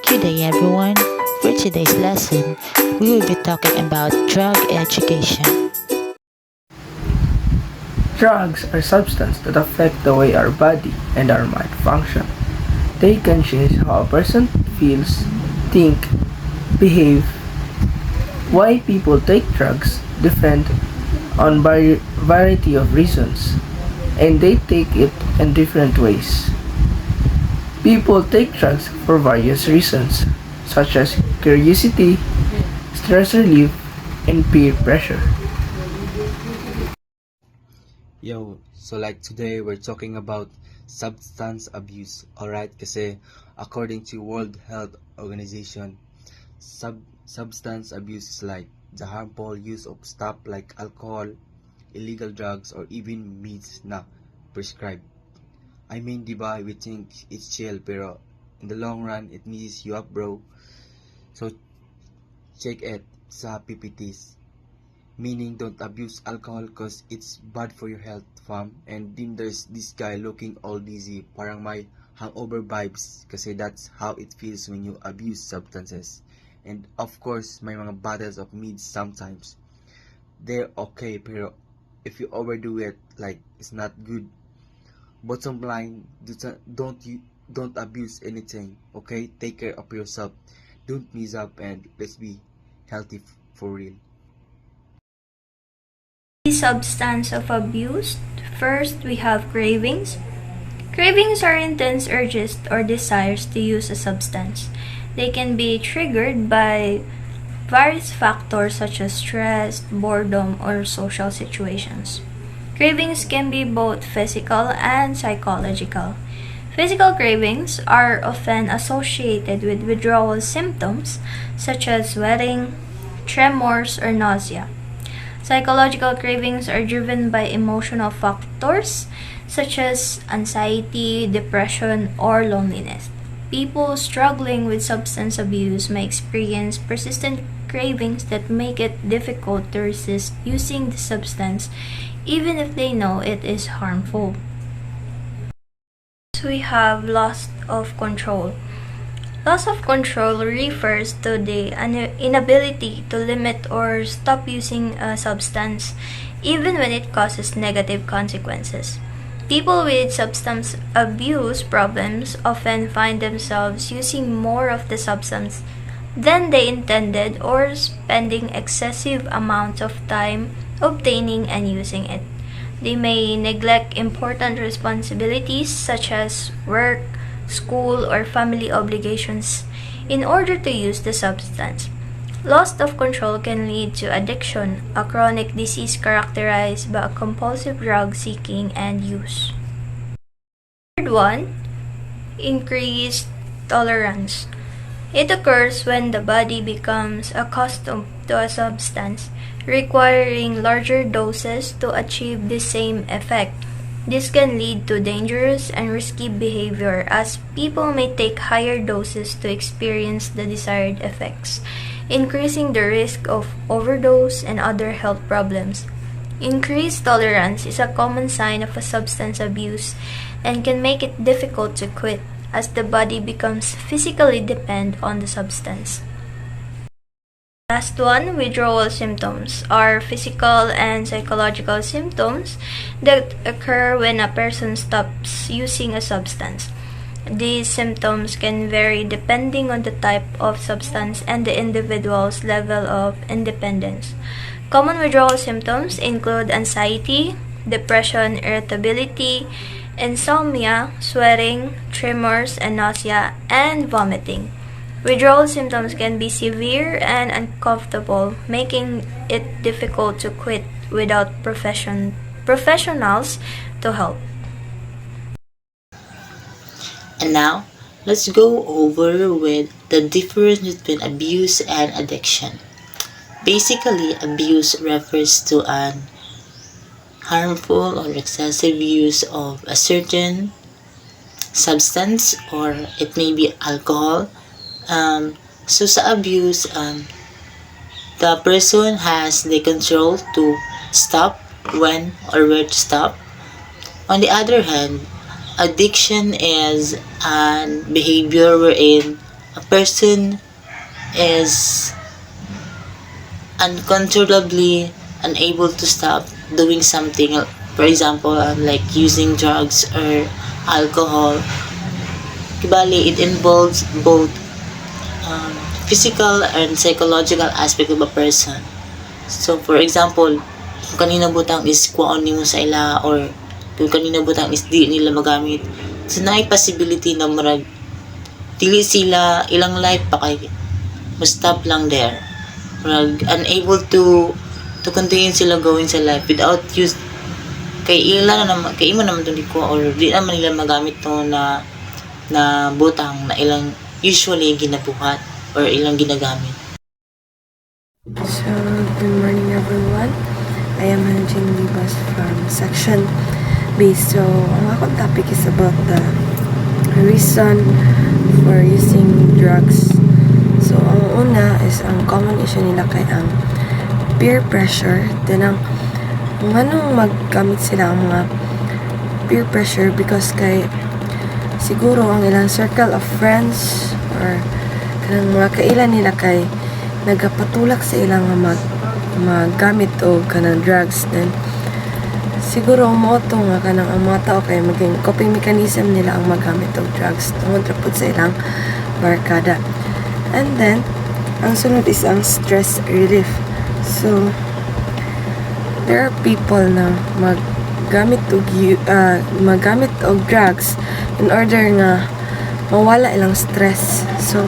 Good day, everyone. For today's lesson, we will be talking about drug education. Drugs are substances that affect the way our body and our mind function. They can change how a person feels, think, behave. Why people take drugs depend on variety of reasons, and they take it in different ways. People take drugs for various reasons, such as curiosity, stress relief, and peer pressure. So today we're talking about substance abuse, alright? Kasi according to World Health Organization, substance abuse is like the harmful use of stuff like alcohol, illegal drugs, or even meats na prescribed. I mean, di ba, we think it's chill, pero in the long run, it messes you up, bro. So, check it sa PPTs. Meaning, don't abuse alcohol cause it's bad for your health, fam. And then there's this guy looking all dizzy, parang may hangover vibes, kasi that's how it feels when you abuse substances. And of course, may mga bottles of mead sometimes. They're okay, pero if you overdo it, like, it's not good. Bottom line, don't abuse anything, okay? Take care of yourself. Don't mess up, and let's be healthy for real. The substance of abuse. First, we have cravings. Cravings are intense urges or desires to use a substance. They can be triggered by various factors such as stress, boredom, or social situations. Cravings can be both physical and psychological. Physical cravings are often associated with withdrawal symptoms such as sweating, tremors, or nausea. Psychological cravings are driven by emotional factors such as anxiety, depression, or loneliness. People struggling with substance abuse may experience persistent cravings that make it difficult to resist using the substance even if they know it is harmful. So we have loss of control. Loss of control refers to the inability to limit or stop using a substance even when it causes negative consequences. People with substance abuse problems often find themselves using more of the substance than they intended or spending excessive amounts of time obtaining and using it. They may neglect important responsibilities such as work, school, or family obligations in order to use the substance. Loss of control can lead to addiction, a chronic disease characterized by compulsive drug seeking and use. Third one, increased tolerance. It occurs when the body becomes accustomed to a substance, requiring larger doses to achieve the same effect. This can lead to dangerous and risky behavior as people may take higher doses to experience the desired effects, increasing the risk of overdose and other health problems. Increased tolerance is a common sign of a substance abuse and can make it difficult to quit as the body becomes physically dependent on the substance. Last one, withdrawal symptoms are physical and psychological symptoms that occur when a person stops using a substance. These symptoms can vary depending on the type of substance and the individual's level of independence. Common withdrawal symptoms include anxiety, depression, irritability, insomnia, sweating, tremors, and nausea, and vomiting. Withdrawal symptoms can be severe and uncomfortable, making it difficult to quit without professionals to help. And now, let's go over with the difference between abuse and addiction. Basically, abuse refers to an harmful or excessive use of a certain substance, or it may be alcohol. So sa abuse, the person has the control to stop when or where to stop. On the other hand, addiction is an behavior wherein a person is uncontrollably unable to stop doing something, for example, like using drugs or alcohol, kibali, it involves both physical and psychological aspect of a person. So, for example, kung kanina butang is kuwaon nimo sa ila, or kung kanina butang is di nila magamit, so naay possibility na murag dili sila ilang life pa kay stop lang there, murag unable to continue sila going sa life without use, kay ila na naman, kay imo naman to di ko, or di naman nila magamit to na butang na ilang usually ginabuhat or ilang ginagamit. So, good morning everyone. I am Hanjin Libas from Section B. So, ang akong topic is about the reason for using drugs. So, ang una is ang common issue nila kay ang peer pressure. Then, ang anong maggamit sila ang mga peer pressure because kay siguro ang ilang circle of friends or kanang mga kailan nila kay nagapatulak sa ilang magamit o kanang drugs. Then siguro mo to nga kanang ang mga tao kay maging coping mechanism nila ang magamit og drugs tungod ra pud sa ilang barkada. And then ang sunod is ang stress relief. So there are people na magamit og drugs in order nga mawala ilang stress. So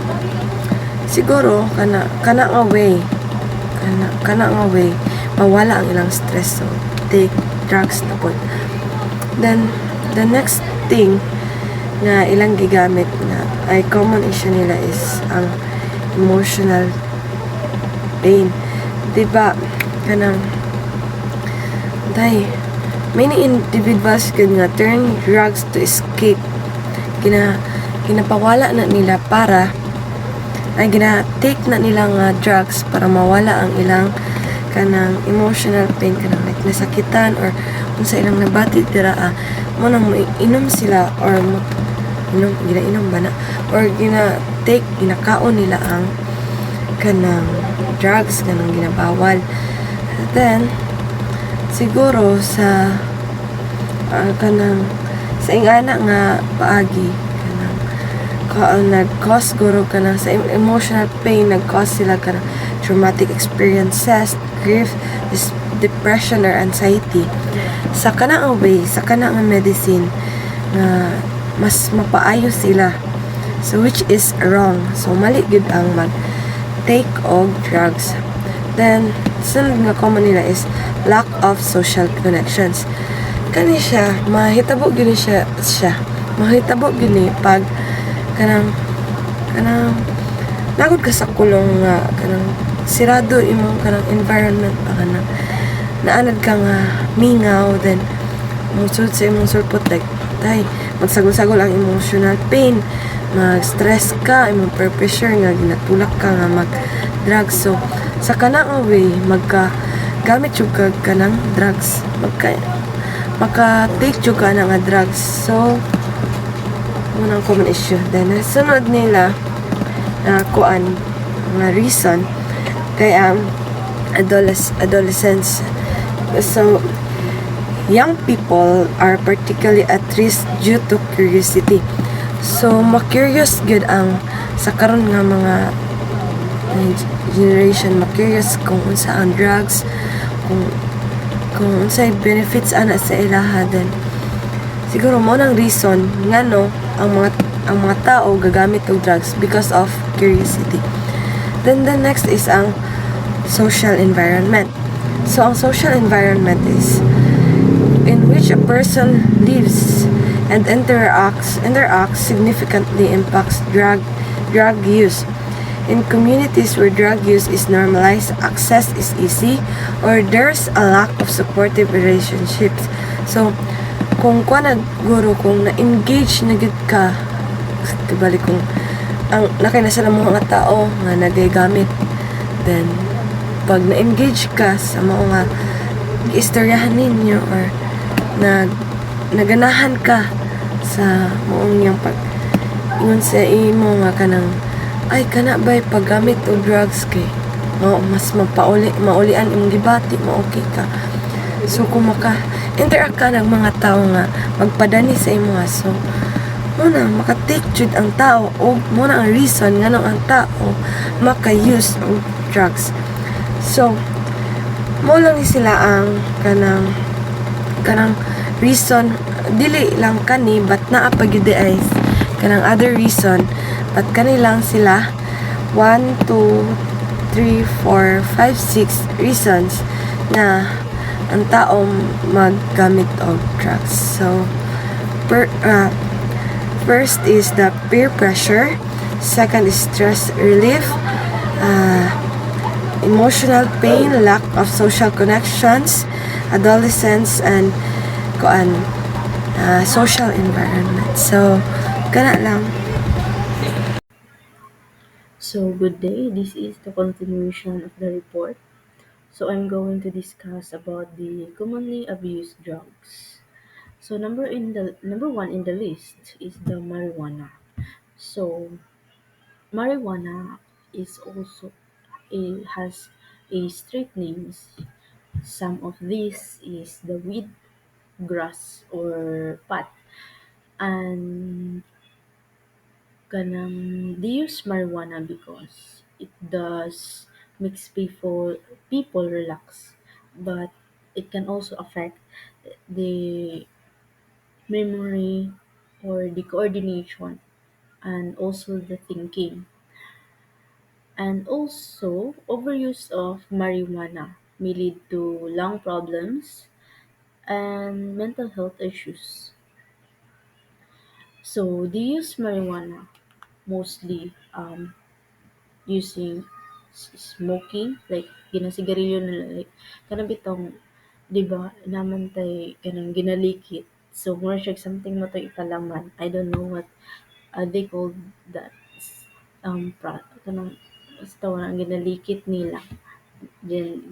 siguro kana nga way mawala ang ilang stress, so take drugs na pod. Then the next thing na ilang gigamit na ay common issue nila is ang emotional pain. Diba kanang many individuals good nga turn drugs to escape, ginapawala na nila para gina-take na nilang drugs para mawala ang ilang kanang emotional pain, kanang like nasakitan or kung sa ilang nabati dira mo nang inom sila or ginainom ba na or ginakaon nila ang kanang drugs kanang ginabawal. Then siguro sa kanang sa ingana nga paagi nag-cause guro ka na sa emotional pain, nag-cause sila ka na traumatic experiences, grief, depression or anxiety. Sa kanang way, sa kanang medicine na mas mapaayo sila, so which is wrong. So mali gud ang mag-take of drugs. Then sunod nga common nila is lack of social connections. Kani siya mahitabo gid siya mahitabo gid ni pag kanang nagod ka sa kulong nga kanang sirado imong kanang environment pa kanang naanad ka nga mingaw, then musud sa imong surpot like magsagol-sagol ang emotional pain, mag-stress ka, imong peer pressure nga ginatulak ka nga mag-drugs. So sa kanang way magka-gamit yung ka ng drugs, maka-take yung ka ng drugs. So unang common issue. Then sunod nila kuan nga reason kay adolescents. So young people are particularly at risk due to curiosity. So ma-curious gud ang sa karon nga mga generation, ma-curious kung unsa ang drugs, kung unsay benefits ana sa ilaha. Then siguro mo nang reason nga no ang mga tao gagamit og drugs because of curiosity. Then the next is ang social environment. So ang social environment is in which a person lives and interacts significantly impacts drug use. In communities where drug use is normalized, access is easy, or there's a lack of supportive relationships. So kung kung na-engage na gud ka, tibali kung ang nakay na sila mga tao nga nagagamit, then pag na-engage ka sa mga istoryahan ninyo or naganahan ka sa maong yung pag ingon sa imo nga kanang ay kana ba'y paggamit og drugs kay mas maulian imong gibati mo okay ka. So kung maka-interact ka ng mga tao nga magpadani sa imo nga, so muna maka-take jud ang tao o muna ang reason nga ang tao maka-use og drugs. So mo lang ni sila ang kanang reason, dili lang kani but naa pa gyud ay kanang other reason, but kani lang sila 1 2 3 4 5 6 reasons na ang tao maggamit og drugs. So first is the peer pressure, second is stress relief, emotional pain, lack of social connections, adolescence, and social environment. So kana lang. So, good day. This is the continuation of the report. So, I'm going to discuss about the commonly abused drugs. So, number one in the list is the marijuana. So, marijuana is also has a street names. Some of these is the weed, grass, or pot. And kanang they use marijuana because it does makes people relax, but it can also affect the memory or the coordination and also the thinking. And also overuse of marijuana may lead to lung problems and mental health issues. So they use marijuana mostly using smoking, like ginasigarilyo nila, like kanang bitong 'di ba naman tay kanang ginalikit. So more siya something mo to ikalaman. I don't know what they call that kanang basta ang ginalikit nila. Then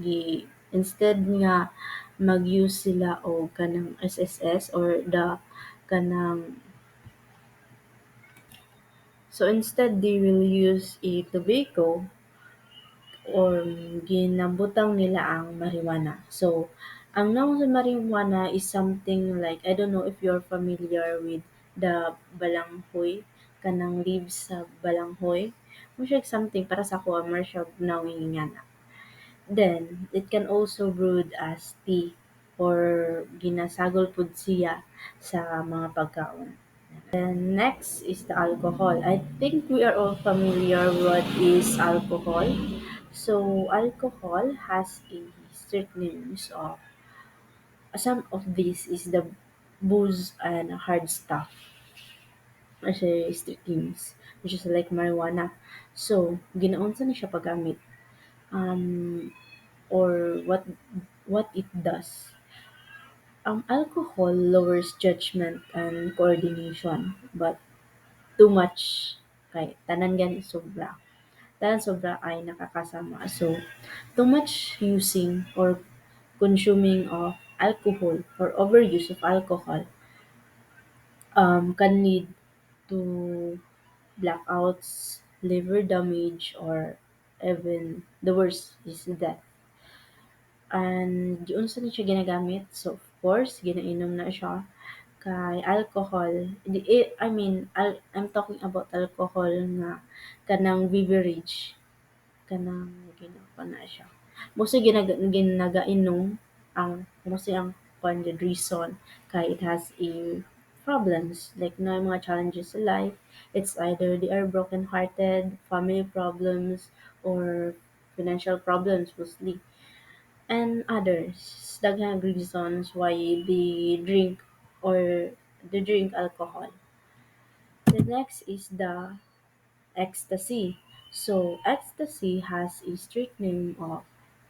instead nga mag-use sila og kanang SSS or the kanang so instead they will use a tobacco or ginabutang nila ang marijuana. So, ang naong sa marijuana is something like, I don't know if you're familiar with the balanghoy, kanang leaves sa balanghoy. Mo siya something para sa ako, more siya nawingana. Then, it can also brewed as tea or ginasagol pud siya sa mga pagkaon. Then next is the alcohol. I think we are all familiar what is alcohol. So alcohol has a strict names of some of these is the booze and hard stuff. Kasi strict names, which is like marijuana. So ginaunsa na siya paggamit or what it does. Alcohol lowers judgment and coordination, but too much kay tanan gani sobra. Tanan sobra ay nakakasama. So, too much using or consuming of alcohol or overuse of alcohol can lead to blackouts, liver damage, or even the worst is death. And yun sa siya ginagamit. So, of course, ginainom na siya kay alcohol. I mean, I'm talking about alcohol nga kanang beverage. Kanang ginapa na siya. Mostly ginagainom mostly ang the reason kay it has a problems like na mga challenges sa life. It's either they are broken hearted, family problems, or financial problems mostly, and others. Daghang reasons why or they drink alcohol. The next is the ecstasy. So ecstasy has a strict name of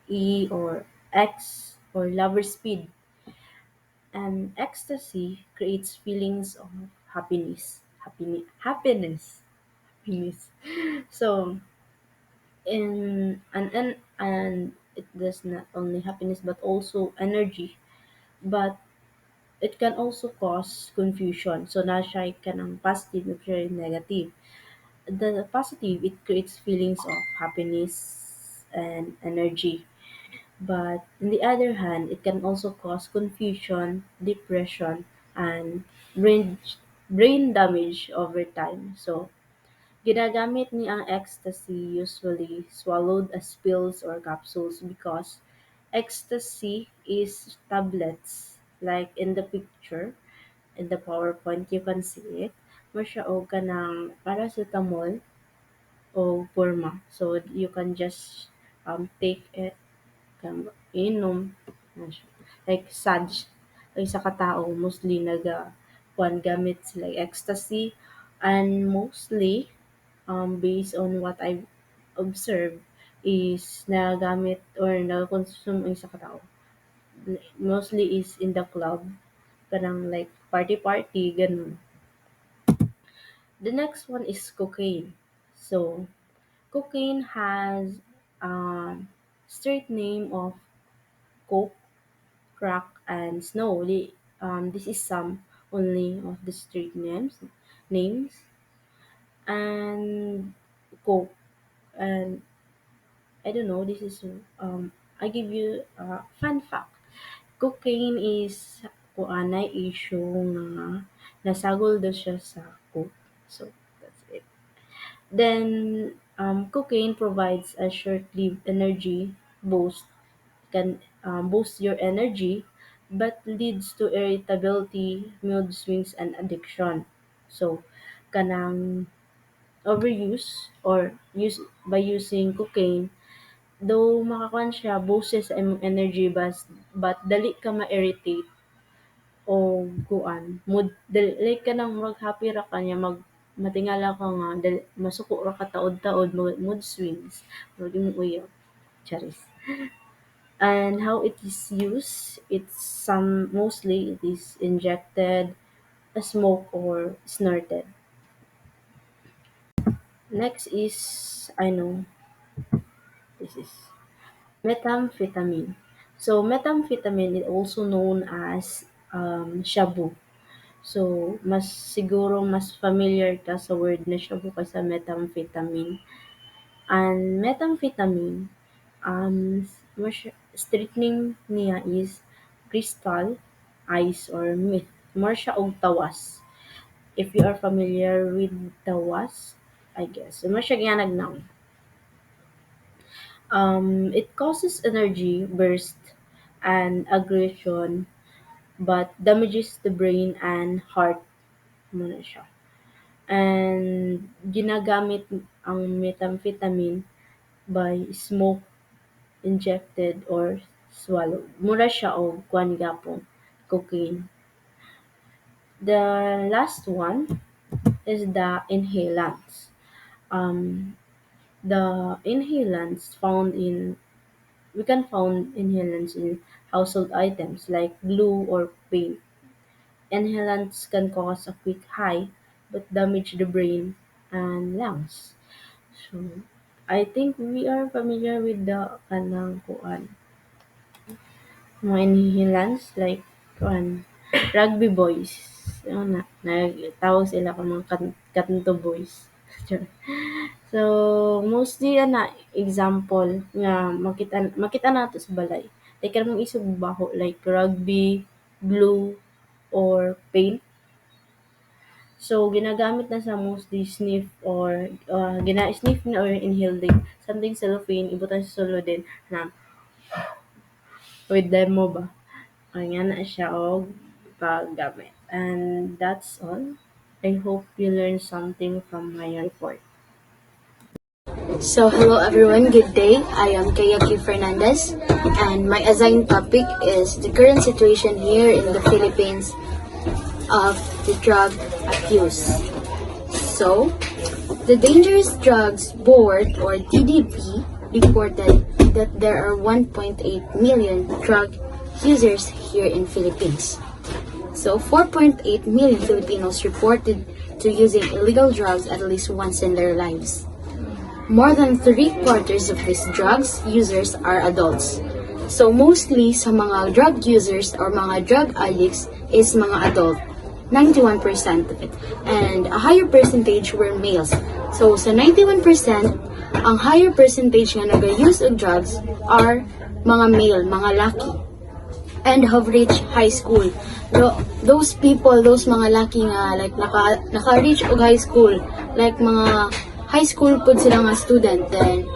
E or X or lover speed. And ecstasy creates feelings of happiness. So and it does not only happiness but also energy. But it can also cause confusion. So na siya ka ng positive or siya yung negative. the positive, it creates feelings of happiness and energy. But on the other hand, it can also cause confusion, depression, and brain brain damage over time. So, ginagamit ni ang ecstasy usually swallowed as pills or capsules because ecstasy is tablets like in the picture in the PowerPoint you can see it. Mo siya og kanang paracetamol o forma. So you can just take it inom na siya. Like SADS ay sa katao mostly kuan gamit sila ecstasy and mostly based on what I've observed is nagamit or nag-consume ang isa ka tao. Mostly is in the club, kanang like party-party, ganun. The next one is cocaine. So, cocaine has a straight name of coke, crack, and snow. This is some only of the street names, and coke. And I don't know. This is I give you a fun fact. Cocaine is kuanay issue nga nasagol daw siya sa coke. So that's it. Then cocaine provides a short-lived energy boost, can boost your energy, but leads to irritability, mood swings, and addiction. So kanang overuse or use by using cocaine, though makakuan siya boses sa imong energy but dali ka ma-irritate o kuan dali ka nang mag-happy ra ka niya matingala ka nga dali masuko ra ka taod-taod mood swings murag imong uyab charis. And how it is used, it's some mostly it is injected, smoke or snorted. Next is I know this is methamphetamine. So methamphetamine is also known as shabu. So mas familiar ka sa word na shabu kaysa methamphetamine. And methamphetamine, street name niya is crystal, ice, or myth. More siya og tawas. If you are familiar with tawas, I guess. More siya giyanag noun. It causes energy burst and aggression but damages the brain and heart muna siya. And ginagamit ang methamphetamine by smoke, injected, or swallowed. Mura siya og kuan gapon, cocaine. The last one is the inhalants. Um, the inhalants found in we can found inhalants in household items like glue or paint. Inhalants can cause a quick high but damage the brain and lungs. So, I think we are familiar with the kanang kuan mga inhalants like kuan rugby boys. Ano na, nagtawag sila ka mga kanto boys. So, mostly ana example nga makita nato sa balay. Like kanang isog baho like rugby, glue, or paint. So, ginagamit na sa mostly sniff or sniff na or inhaled something cellophane, ibutan sa sulod din na with demo ba. Kanya na siya og paggamit. And that's all. I hope you learned something from my report. So, hello everyone, good day. I am Kayaki Fernandez, and my assigned topic is the current situation here in the Philippines of the drug abuse. So, the Dangerous Drugs Board, or DDB, reported that there are 1.8 million drug users here in Philippines. So, 4.8 million Filipinos reported to using illegal drugs at least once in their lives. More than 3/4 of these drugs users are adults. So mostly sa mga drug users or mga drug addicts is mga adult, 91% of it. And a higher percentage were males, So sa 91%, ang higher percentage nga nag-use of drugs are mga male, mga laki, and have reached high school. Those people, those mga laki nga like naka-reach og high school, like mga high school pud sila nga student then,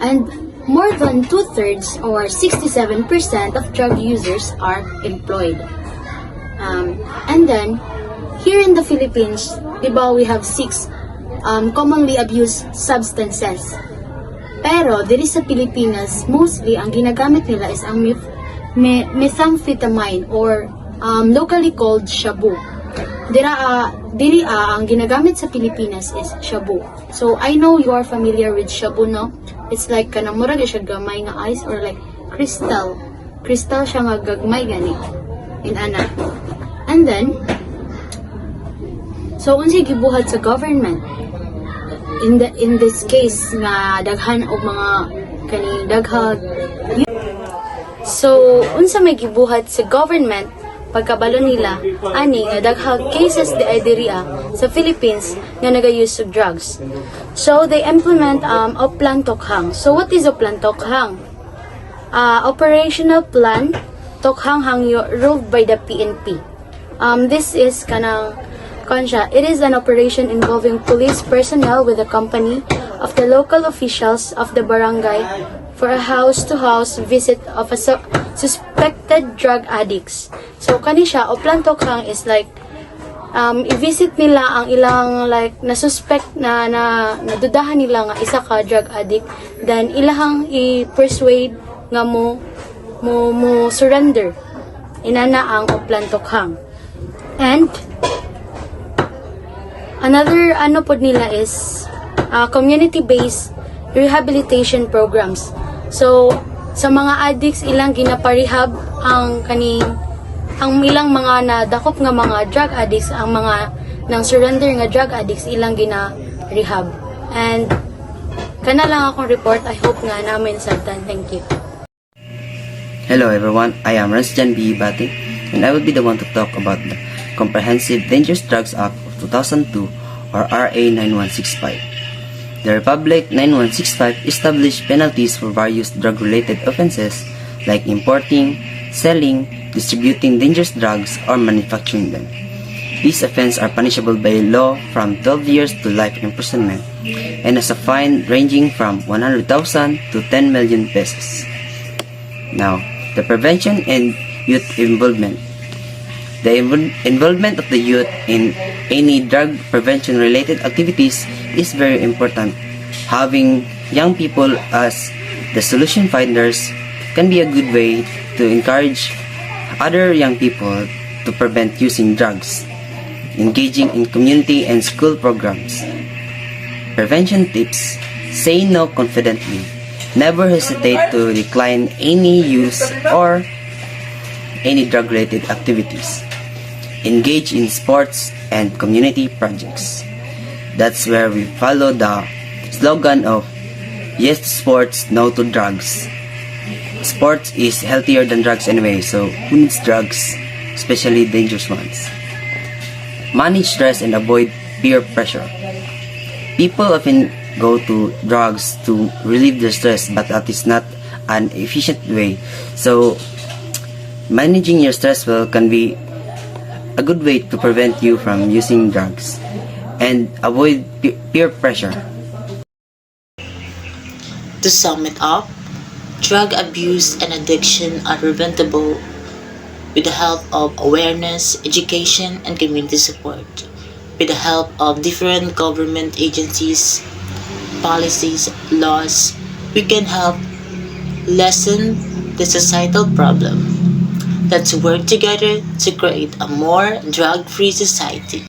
and more than 2/3 or 67% of drug users are employed. And then here in the Philippines, diba, we have 6 commonly abused substances. Pero diri sa Pilipinas, mostly ang ginagamit nila is ang methamphetamine or locally called shabu. Diri ang ginagamit sa Pilipinas is shabu. So I know you are familiar with shabu, no? It's like kanang murag siya gamay nga ice or like crystal. Crystal siya nga gagmay gani. Ana. And then so unsay gibuhat sa government? In this case nga daghan og mga kani daghag. So unsa may gibuhat sa government pagkabalo nila ani nga daghang cases di ay diriya sa Philippines nga nagayuse of drugs. So they implement Oplan Tokhang. So what is Oplan Tokhang? Operational Plan Tokhang Hangyo ruled by the PNP. This is kanang Konsya, it is an operation involving police personnel with the company of the local officials of the barangay for a house-to-house visit of a suspected drug addicts. So kani siya, Oplan Tokhang is like i-visit nila ang ilang like na suspect na nadudahan nila nga isa ka drug addict, then ilahang i-persuade nga mo surrender. Inana ang Oplan Tokhang. And another ano pod nila is community-based rehabilitation programs. So sa mga addicts ilang ginaparehab ang ilang mga nadakop nga mga drug addicts, ang mga nang surrender nga drug addicts ilang gina-rehab. And kana lang akong report. I hope nga namin sabtan. Thank you. Hello everyone, I am Ransjan B. Bati, and I will be the one to talk about the Comprehensive Dangerous Drugs Act of 2002 or RA 9165. The Republic 9165 established penalties for various drug-related offenses like importing, selling, distributing dangerous drugs, or manufacturing them. These offenses are punishable by law from 12 years to life imprisonment and has a fine ranging from 100,000 to 10 million pesos. Now, the prevention and youth involvement. The involvement of the youth in any drug prevention related activities is very important. Having young people as the solution finders can be a good way to encourage other young people to prevent using drugs. Engaging in community and school programs. Prevention tips: say no confidently. Never hesitate to decline any use or any drug related activities. Engage in sports and community projects. That's where we follow the slogan of yes to sports, no to drugs. Sports is healthier than drugs anyway, so who needs drugs, especially dangerous ones? Manage stress and avoid peer pressure. People often go to drugs to relieve their stress, but that is not an efficient way. So managing your stress well can be a good way to prevent you from using drugs and avoid peer pressure. To sum it up, drug abuse and addiction are preventable with the help of awareness, education, and community support. With the help of different government agencies, policies, laws, we can help lessen the societal problem. Let's work together to create a more drug-free society.